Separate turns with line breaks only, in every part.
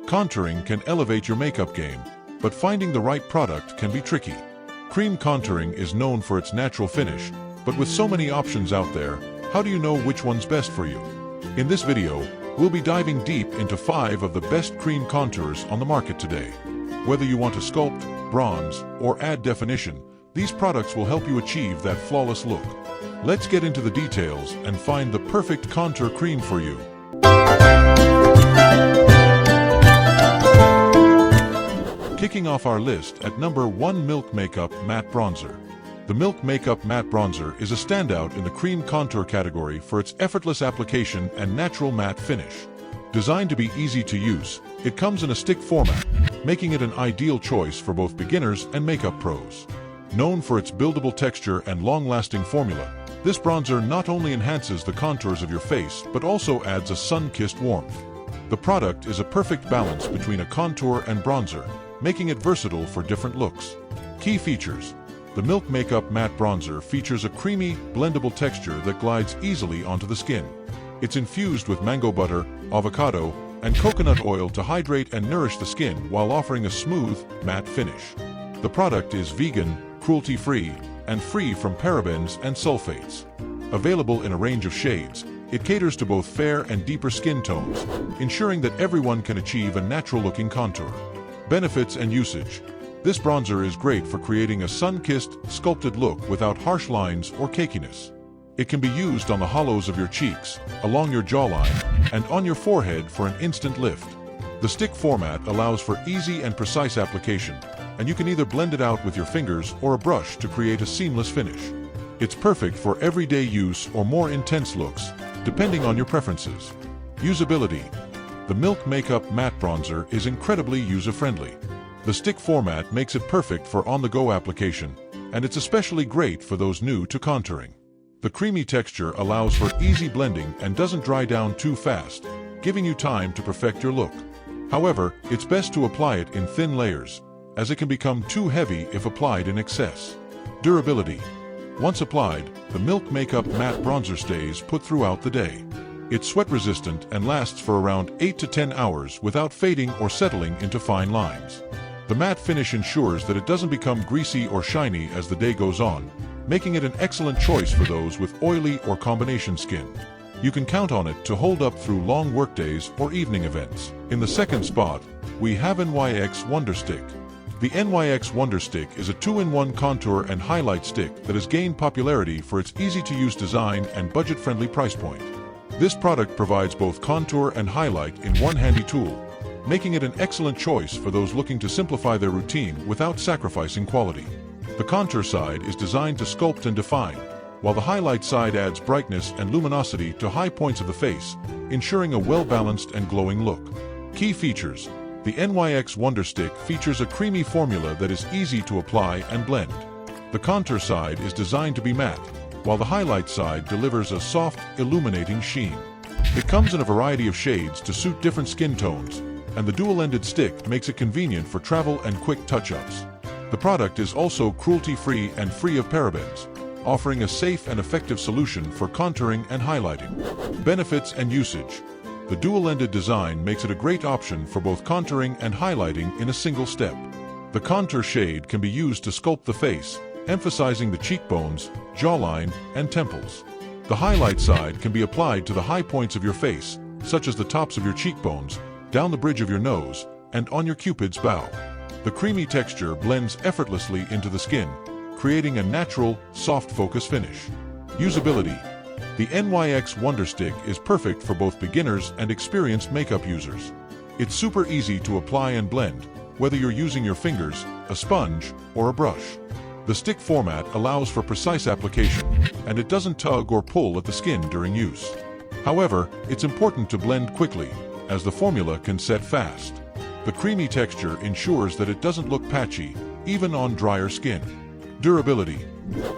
Contouring can elevate your makeup game, but finding the right product can be tricky. Cream contouring is known for its natural finish, but with so many options out there, how do you know which one's best for you? In this video, we'll be diving deep into 5 of the best cream contours on the market today. Whether you want to sculpt, bronze, or add definition, these products will help you achieve that flawless look. Let's get into the details and find the perfect contour cream for you. Kicking off our list at number 1, Milk Makeup Matte Bronzer. The Milk Makeup Matte Bronzer is a standout in the cream contour category for its effortless application and natural matte finish. Designed to be easy to use, it comes in a stick format, making it an ideal choice for both beginners and makeup pros. Known for its buildable texture and long-lasting formula, this bronzer not only enhances the contours of your face but also adds a sun-kissed warmth. The product is a perfect balance between a contour and bronzer, making it versatile for different looks. Key features. The Milk Makeup Matte Bronzer features a creamy, blendable texture that glides easily onto the skin. It's infused with mango butter, avocado, and coconut oil to hydrate and nourish the skin while offering a smooth, matte finish. The product is vegan, cruelty-free, and free from parabens and sulfates. Available in a range of shades, it caters to both fair and deeper skin tones, ensuring that everyone can achieve a natural-looking contour. Benefits and usage. This bronzer is great for creating a sun-kissed, sculpted look without harsh lines or cakiness. It can be used on the hollows of your cheeks, along your jawline, and on your forehead for an instant lift. The stick format allows for easy and precise application, and you can either blend it out with your fingers or a brush to create a seamless finish. It's perfect for everyday use or more intense looks, depending on your preferences. Usability. The Milk Makeup Matte Bronzer is incredibly user-friendly. The stick format makes it perfect for on-the-go application, and it's especially great for those new to contouring. The creamy texture allows for easy blending and doesn't dry down too fast, giving you time to perfect your look. However, it's best to apply it in thin layers, as it can become too heavy if applied in excess. Durability. Once applied, the Milk Makeup Matte Bronzer stays put throughout the day. It's sweat-resistant and lasts for around 8 to 10 hours without fading or settling into fine lines. The matte finish ensures that it doesn't become greasy or shiny as the day goes on, making it an excellent choice for those with oily or combination skin. You can count on it to hold up through long workdays or evening events. In the second spot, we have NYX Wonder Stick. The NYX Wonder Stick is a 2-in-1 contour and highlight stick that has gained popularity for its easy-to-use design and budget-friendly price point. This product provides both contour and highlight in one handy tool, making it an excellent choice for those looking to simplify their routine without sacrificing quality. The contour side is designed to sculpt and define, while the highlight side adds brightness and luminosity to high points of the face, ensuring a well-balanced and glowing look. Key features. The NYX Wonder Stick features a creamy formula that is easy to apply and blend. The contour side is designed to be matte, while the highlight side delivers a soft, illuminating sheen. It comes in a variety of shades to suit different skin tones, and the dual-ended stick makes it convenient for travel and quick touch-ups. The product is also cruelty-free and free of parabens, offering a safe and effective solution for contouring and highlighting. Benefits and usage. The dual-ended design makes it a great option for both contouring and highlighting in a single step. The contour shade can be used to sculpt the face, emphasizing the cheekbones, jawline, and temples. The highlight side can be applied to the high points of your face, such as the tops of your cheekbones, down the bridge of your nose, and on your cupid's bow. The creamy texture blends effortlessly into the skin, creating a natural, soft focus finish. Usability. The NYX Wonder Stick is perfect for both beginners and experienced makeup users. It's super easy to apply and blend, whether you're using your fingers, a sponge, or a brush. The stick format allows for precise application, and it doesn't tug or pull at the skin during use. However, it's important to blend quickly, as the formula can set fast. The creamy texture ensures that it doesn't look patchy, even on drier skin. Durability.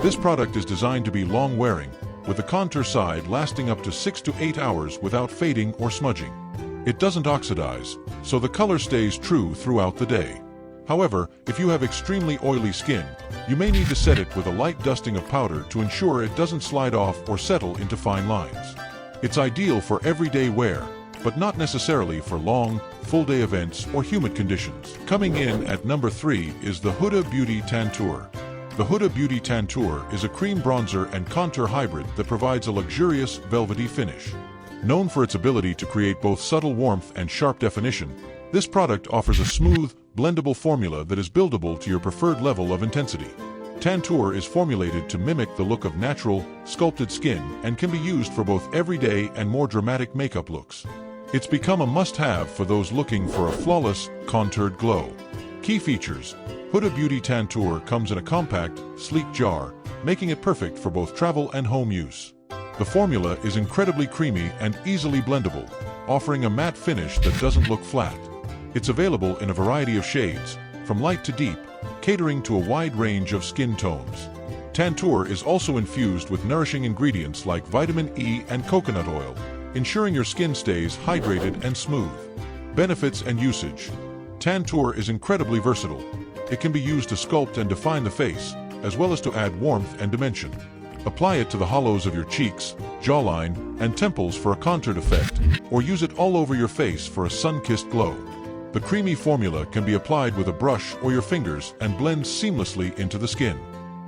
This product is designed to be long-wearing, with the contour side lasting up to 6 to 8 hours without fading or smudging. It doesn't oxidize, so the color stays true throughout the day. However, if you have extremely oily skin, you may need to set it with a light dusting of powder to ensure it doesn't slide off or settle into fine lines. It's ideal for everyday wear, but not necessarily for long, full-day events or humid conditions. Coming in at number 3 is the Huda Beauty Tantour. The Huda Beauty Tantour is a cream bronzer and contour hybrid that provides a luxurious, velvety finish. Known for its ability to create both subtle warmth and sharp definition, this product offers a smooth, blendable formula that is buildable to your preferred level of intensity. Tantour is formulated to mimic the look of natural, sculpted skin and can be used for both everyday and more dramatic makeup looks. It's become a must-have for those looking for a flawless, contoured glow. Key features: Huda Beauty Tantour comes in a compact, sleek jar, making it perfect for both travel and home use. The formula is incredibly creamy and easily blendable, offering a matte finish that doesn't look flat. It's available in a variety of shades, from light to deep, catering to a wide range of skin tones. Tantour is also infused with nourishing ingredients like vitamin E and coconut oil, ensuring your skin stays hydrated and smooth. Benefits and usage: Tantour is incredibly versatile. It can be used to sculpt and define the face, as well as to add warmth and dimension. Apply it to the hollows of your cheeks, jawline, and temples for a contoured effect, or use it all over your face for a sun-kissed glow. The creamy formula can be applied with a brush or your fingers and blends seamlessly into the skin.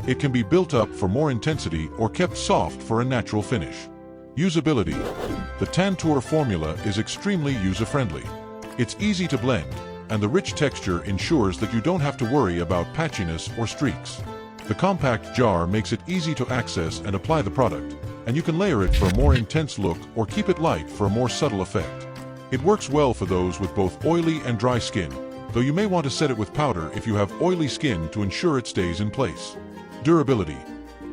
It can be built up for more intensity or kept soft for a natural finish. Usability: the Tantour formula is extremely user-friendly. It's easy to blend, and the rich texture ensures that you don't have to worry about patchiness or streaks. The compact jar makes it easy to access and apply the product, and you can layer it for a more intense look or keep it light for a more subtle effect. It works well for those with both oily and dry skin, though you may want to set it with powder if you have oily skin to ensure it stays in place. Durability: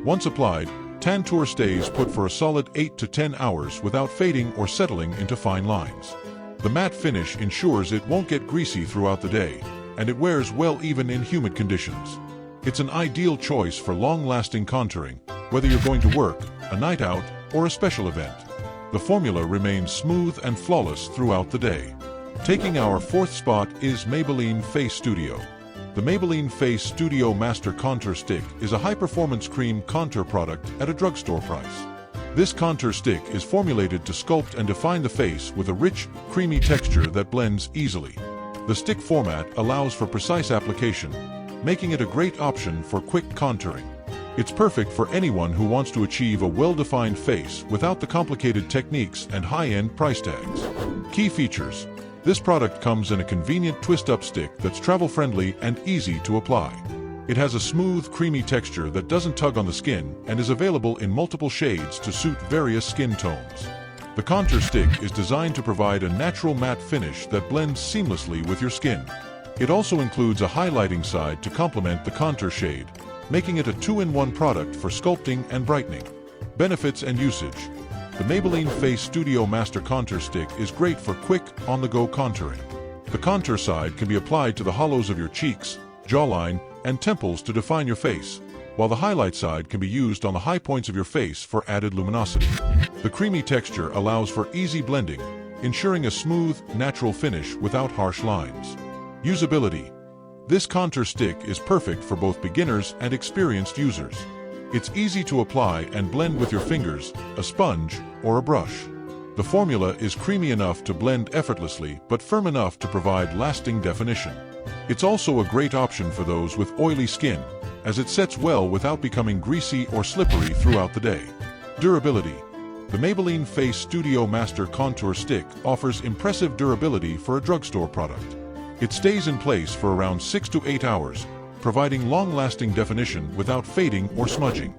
once applied, Tantour stays put for a solid 8 to 10 hours without fading or settling into fine lines. The matte finish ensures it won't get greasy throughout the day, and it wears well even in humid conditions. It's an ideal choice for long-lasting contouring, whether you're going to work, a night out, or a special event. The formula remains smooth and flawless throughout the day. Taking our 4th spot is Maybelline Face Studio. The Maybelline Face Studio Master Contour Stick is a high-performance cream contour product at a drugstore price. This contour stick is formulated to sculpt and define the face with a rich, creamy texture that blends easily. The stick format allows for precise application, making it a great option for quick contouring. It's perfect for anyone who wants to achieve a well-defined face without the complicated techniques and high-end price tags. Key features: this product comes in a convenient twist-up stick that's travel-friendly and easy to apply. It has a smooth, creamy texture that doesn't tug on the skin and is available in multiple shades to suit various skin tones. The contour stick is designed to provide a natural matte finish that blends seamlessly with your skin. It also includes a highlighting side to complement the contour shade, making it a 2-in-1 product for sculpting and brightening. Benefits and usage: the Maybelline Face Studio Master Contour Stick is great for quick, on-the-go contouring. The contour side can be applied to the hollows of your cheeks, jawline, and temples to define your face, while the highlight side can be used on the high points of your face for added luminosity. The creamy texture allows for easy blending, ensuring a smooth, natural finish without harsh lines. Usability: this contour stick is perfect for both beginners and experienced users. It's easy to apply and blend with your fingers, a sponge, or a brush. The formula is creamy enough to blend effortlessly but firm enough to provide lasting definition. It's also a great option for those with oily skin, as it sets well without becoming greasy or slippery throughout the day. Durability: the Maybelline Face Studio Master Contour Stick offers impressive durability for a drugstore product. It stays in place for around 6 to 8 hours, providing long-lasting definition without fading or smudging.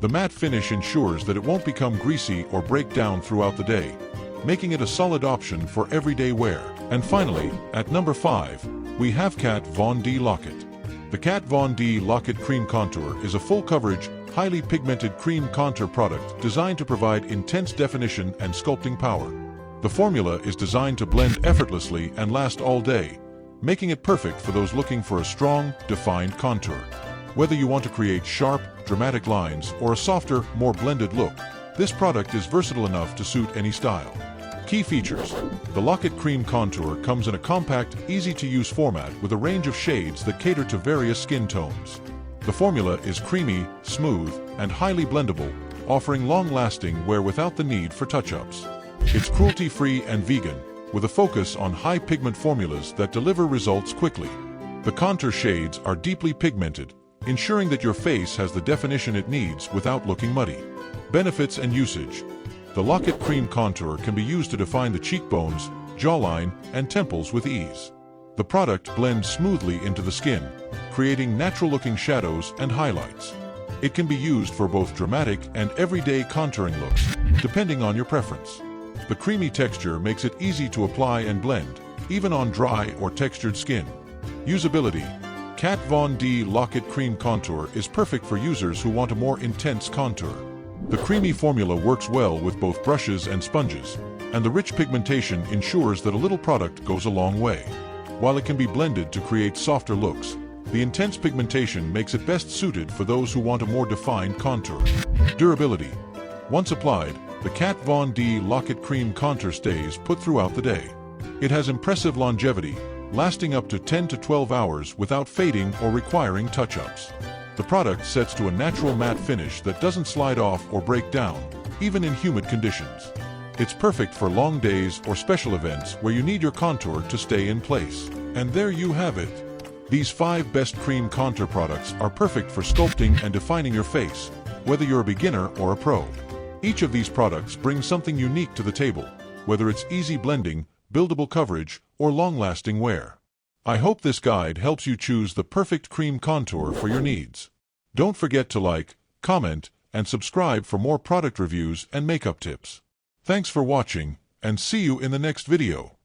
The matte finish ensures that it won't become greasy or break down throughout the day, making it a solid option for everyday wear. And finally, at number 5, we have Kat Von D Lock-It. The Kat Von D Lock-It Cream Contour is a full-coverage, highly pigmented cream contour product designed to provide intense definition and sculpting power. The formula is designed to blend effortlessly and last all day, making it perfect for those looking for a strong, defined contour. Whether you want to create sharp, dramatic lines or a softer, more blended look, this product is versatile enough to suit any style. Key features: the Lock-It Cream Contour comes in a compact, easy-to-use format with a range of shades that cater to various skin tones. The formula is creamy, smooth, and highly blendable, offering long-lasting wear without the need for touch-ups. It's cruelty-free and vegan, with a focus on high pigment formulas that deliver results quickly. The contour shades are deeply pigmented, ensuring that your face has the definition it needs without looking muddy. Benefits and usage. The Lock-It Cream Contour can be used to define the cheekbones, jawline, and temples with ease. The product blends smoothly into the skin, creating natural-looking shadows and highlights. It can be used for both dramatic and everyday contouring looks, depending on your preference. The creamy texture makes it easy to apply and blend, even on dry or textured skin. Usability. Kat Von D Lock-It Cream Contour is perfect for users who want a more intense contour. The creamy formula works well with both brushes and sponges, and the rich pigmentation ensures that a little product goes a long way. While it can be blended to create softer looks, the intense pigmentation makes it best suited for those who want a more defined contour. Durability. Once applied, the Kat Von D Lock-It Cream Contour stays put throughout the day. It has impressive longevity, lasting up to 10 to 12 hours without fading or requiring touch-ups. The product sets to a natural matte finish that doesn't slide off or break down, even in humid conditions. It's perfect for long days or special events where you need your contour to stay in place. And there you have it. These 5 best cream contour products are perfect for sculpting and defining your face, whether you're a beginner or a pro. Each of these products brings something unique to the table, whether it's easy blending, buildable coverage, or long-lasting wear. I hope this guide helps you choose the perfect cream contour for your needs. Don't forget to like, comment, and subscribe for more product reviews and makeup tips. Thanks for watching, and see you in the next video.